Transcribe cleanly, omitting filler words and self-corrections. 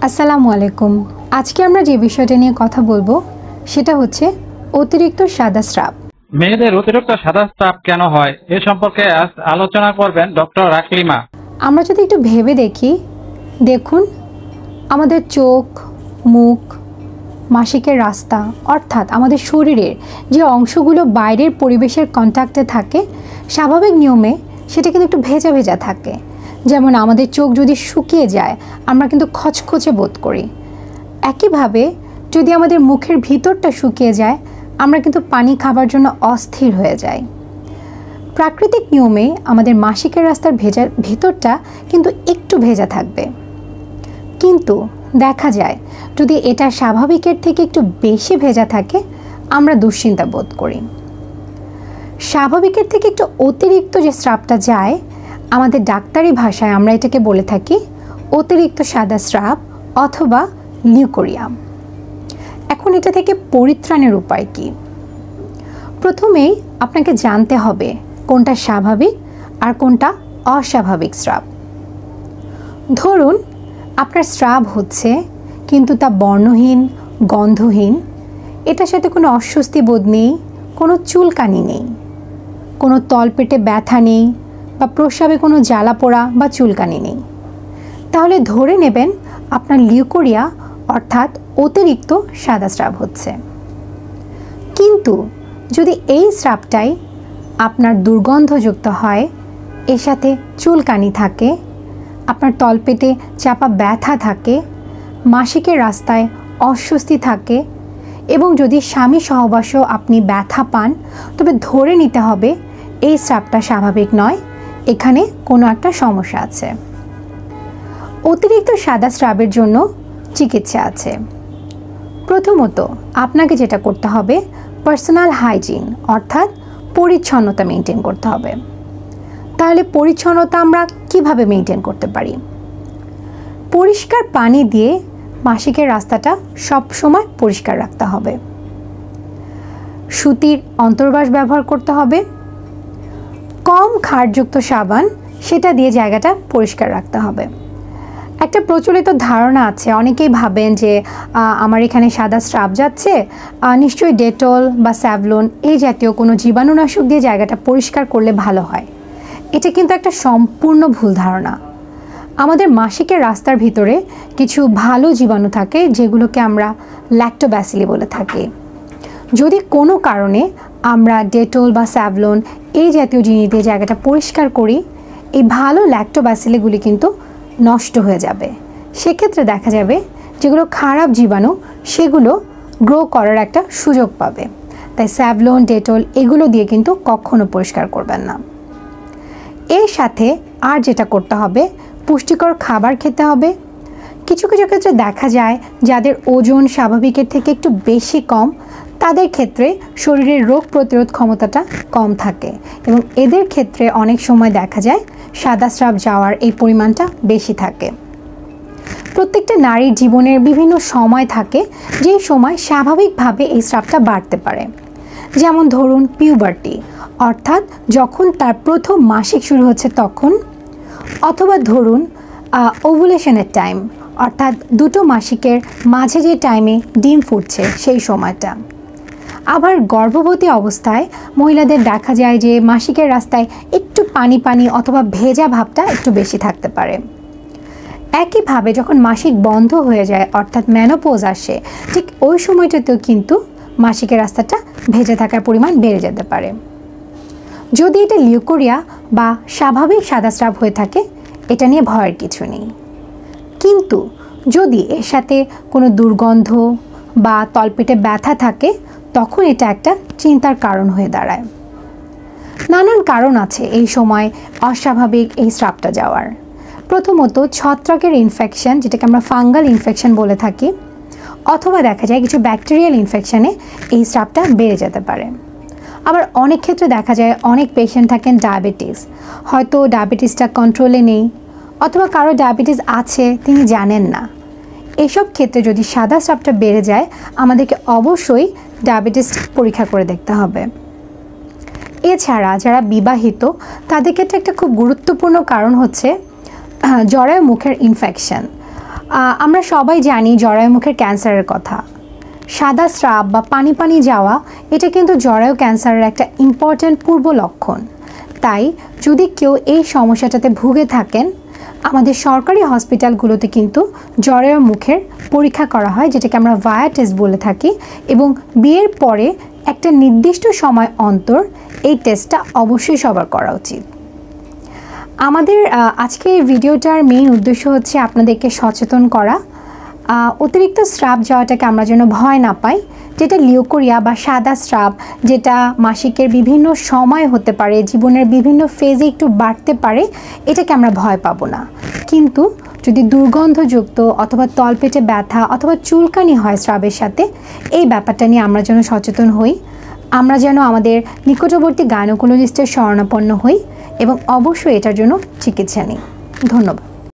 আসসালামু আলাইকুম। আজকে আমরা যে বিষয়টা নিয়ে কথা বলবো সেটা হচ্ছে অতিরিক্ত সাদা স্রাব। মেয়েদের অতিরিক্ত সাদা স্রাব কেন হয় এ সম্পর্কে আজ আলোচনা করবেন ডক্টর আকলিমা। আমরা যদি একটু ভেবে দেখুন আমাদের চোখ, মুখ, মাসিকের রাস্তা অর্থাৎ আমাদের শরীরের যে অংশগুলো বাইরের পরিবেশের কন্ট্যাক্টে থাকে, স্বাভাবিক নিয়মে সেটা কিন্তু একটু ভেজা ভেজা থাকে। যেমন আমাদের চোখ যদি শুকিয়ে যায় আমরা কিন্তু খচখচে বোধ করি। একইভাবে যদি আমাদের মুখের ভিতরটা শুকিয়ে যায় আমরা কিন্তু পানি খাবার জন্য অস্থির হয়ে যাই। প্রাকৃতিক নিয়মে আমাদের মাসিকের রাস্তার ভিতরটা কিন্তু একটু ভেজা থাকবে, কিন্তু দেখা যায় যদি এটা স্বাভাবিকের থেকে একটু বেশি ভেজা থাকে আমরা দুশ্চিন্তা বোধ করি। স্বাভাবিকের থেকে একটু অতিরিক্ত যে স্রাবটা যায়, আমাদের ডাক্তারি ভাষায় আমরা এটাকে বলে থাকি অতিরিক্ত সাদা স্রাব অথবা লিউকোরিয়া। এখন এটা থেকে পরিত্রাণের উপায় কি? প্রথমেই আপনাকে জানতে হবে কোনটা স্বাভাবিক আর কোনটা অস্বাভাবিক স্রাব। ধরুন আপনার স্রাব হচ্ছে কিন্তু তা বর্ণহীন, গন্ধহীন, এটার সাথে কোনো অস্বস্তি বোধ নেই, কোনো চুলকানি নেই, কোনো তলপেটে ব্যথা নেই বা প্রস্রাবে কোনো জ্বালা পোড়া বা চুলকানি নেই, তাহলে ধরে নেবেন আপনার লিউকোরিয়া অর্থাৎ অতিরিক্ত সাদা স্রাব হচ্ছে। কিন্তু যদি এই স্রাবটাই আপনার দুর্গন্ধযুক্ত হয়, এর সাথে চুলকানি থাকে, আপনার তলপেটে চাপা ব্যথা থাকে, মাসিকের রাস্তায় অস্বস্তি থাকে এবং যদি স্বামী সহবাসেও আপনি ব্যথা পান, তবে ধরে নিতে হবে এই স্রাবটা স্বাভাবিক নয়, এখানে কোনো একটা সমস্যা আছে। অতিরিক্ত সাদা স্রাবের জন্য চিকিৎসা আছে। প্রথমত আপনাকে যেটা করতে হবে পার্সোনাল হাইজিন অর্থাৎ পরিচ্ছন্নতা মেনটেন করতে হবে। তাহলে পরিচ্ছন্নতা আমরা কিভাবে মেনটেন করতে পারি? পরিষ্কার পানি দিয়ে মাসিকের রাস্তাটা সব সময় পরিষ্কার রাখতে হবে। সুতির অন্তর্বাস ব্যবহার করতে হবে। কম ক্ষারযুক্ত সাবান সেটা দিয়ে জায়গাটা পরিষ্কার রাখতে হবে। একটা প্রচলিত ধারণা আছে, অনেকেই ভাবেন যে আমার এখানে সাদা স্রাব যাচ্ছে, নিশ্চয়ই ডেটল বা স্যাভলন এই জাতীয় কোনো জীবাণুনাশক দিয়ে জায়গাটা পরিষ্কার করলে ভালো হয়। এটা কিন্তু একটা সম্পূর্ণ ভুল ধারণা। আমাদের মাসিকের রাস্তার ভিতরে কিছু ভালো জীবাণু থাকে যেগুলোকে আমরা ল্যাক্টোব্যাসিলি বলে থাকি। যদি কোনো কারণে আমরা ডেটল বা স্যাভলন এই জাতীয় জিনিস দিয়ে জায়গাটা পরিষ্কার করি, এই ভালো ল্যাক্টোব্যাসিলিগুলি কিন্তু নষ্ট হয়ে যাবে। সেক্ষেত্রে দেখা যাবে যেগুলো খারাপ জীবাণু সেগুলো গ্রো করার একটা সুযোগ পাবে। তাই স্যাভলন, ডেটল এগুলো দিয়ে কিন্তু কখনো পরিষ্কার করবেন না। এর সাথে আর যেটা করতে হবে, পুষ্টিকর খাবার খেতে হবে। কিছু কিছু ক্ষেত্রে দেখা যায় যাদের ওজন স্বাভাবিকের থেকে একটু বেশি কম, তাদের ক্ষেত্রে শরীরের রোগ প্রতিরোধ ক্ষমতাটা কম থাকে এবং এদের ক্ষেত্রে অনেক সময় দেখা যায় সাদা স্রাব যাওয়ার এই পরিমাণটা বেশি থাকে। প্রত্যেকটা নারীর জীবনের বিভিন্ন সময় থাকে যেই সময় স্বাভাবিকভাবে এই স্রাবটা বাড়তে পারে। যেমন ধরুন পিউবার্টি অর্থাৎ যখন তার প্রথম মাসিক শুরু হচ্ছে তখন, অথবা ধরুন ওভুলেশনের টাইম অর্থাৎ দুটো মাসিকের মাঝে যে টাইমে ডিম ফুটছে সেই সময়টা। আবার গর্ভবতী অবস্থায় মহিলাদের দেখা যায় যে মাসিকের রাস্তায় একটু পানি পানি অথবা ভেজা ভাবটা একটু বেশি থাকতে পারে। একইভাবে যখন মাসিক বন্ধ হয়ে যায় অর্থাৎ মেনোপজ আসে, ঠিক ওই সময়টাতেও কিন্তু মাসিকের রাস্তাটা ভেজে থাকার পরিমাণ বেড়ে যেতে পারে। যদি এটা লিউকোরিয়া বা স্বাভাবিক সাদা স্রাব হয়ে থাকে এটা নিয়ে ভয়ের কিছু নেই, কিন্তু যদি এর সাথে কোনো দুর্গন্ধ বা তলপেটে ব্যথা থাকে তখন এটা একটা চিন্তার কারণ হয়ে দাঁড়ায়। নানান কারণ আছে এই সময় অস্বাভাবিক এই স্রাবটা যাওয়ার। প্রথমত ছত্রাকের ইনফেকশন, যেটাকে আমরা ফাঙ্গাল ইনফেকশন বলে থাকি, অথবা দেখা যায় কিছু ব্যাকটেরিয়াল ইনফেকশনে এই স্রাবটা বেড়ে যেতে পারে। আবার অনেক ক্ষেত্রে দেখা যায় অনেক পেশেন্ট থাকেন ডায়াবেটিস, হয়তো ডায়াবেটিসটা কন্ট্রোলে নেই অথবা কারো ডায়াবেটিস আছে তিনি জানেন না। এসব ক্ষেত্রে যদি সাদা স্রাবটা বেড়ে যায় আমাদেরকে অবশ্যই ডায়াবেটিস পরীক্ষা করে দেখতে হবে। এছাড়া যারা বিবাহিত তাদের ক্ষেত্রে একটা খুব গুরুত্বপূর্ণ কারণ হচ্ছে জরায়ু মুখের ইনফেকশন। আমরা সবাই জানি জরায়ু মুখের ক্যান্সারের কথা। সাদা স্রাব বা পানি পানি যাওয়া এটা কিন্তু জরায়ু ক্যান্সারের একটা ইম্পর্ট্যান্ট পূর্ব লক্ষণ। তাই যদি কেউ এই সমস্যাটাতে ভুগে থাকেন, আমাদের সরকারি হসপিটালগুলোতে কিন্তু জরায়ু মুখের পরীক্ষা করা হয়, যেটাকে আমরা ভায়া টেস্ট বলে থাকি, এবং বিয়ের পরে একটা নির্দিষ্ট সময় অন্তর এই টেস্টটা অবশ্যই সবার করা উচিত। আমাদের আজকের এই ভিডিওটার মেইন উদ্দেশ্য হচ্ছে আপনাদেরকে সচেতন করা, অতিরিক্ত স্রাব যাওয়াটাকে আমরা যেন ভয় না পাই। যেটা লিউকোরিয়া বা সাদা স্রাব, যেটা মাসিকের বিভিন্ন সময় হতে পারে, জীবনের বিভিন্ন ফেজে একটু বাড়তে পারে, এটাকে আমরা ভয় পাবো না। কিন্তু যদি দুর্গন্ধযুক্ত অথবা তলপেটে ব্যথা অথবা চুলকানি হয় স্রাবের সাথে, এই ব্যাপারটা নিয়ে আমরা যেন সচেতন হই, আমরা যেন আমাদের নিকটবর্তী গাইনোকোলজিস্টের শরণাপন্ন হই এবং অবশ্যই এটার জন্য চিকিৎসা নিই। ধন্যবাদ।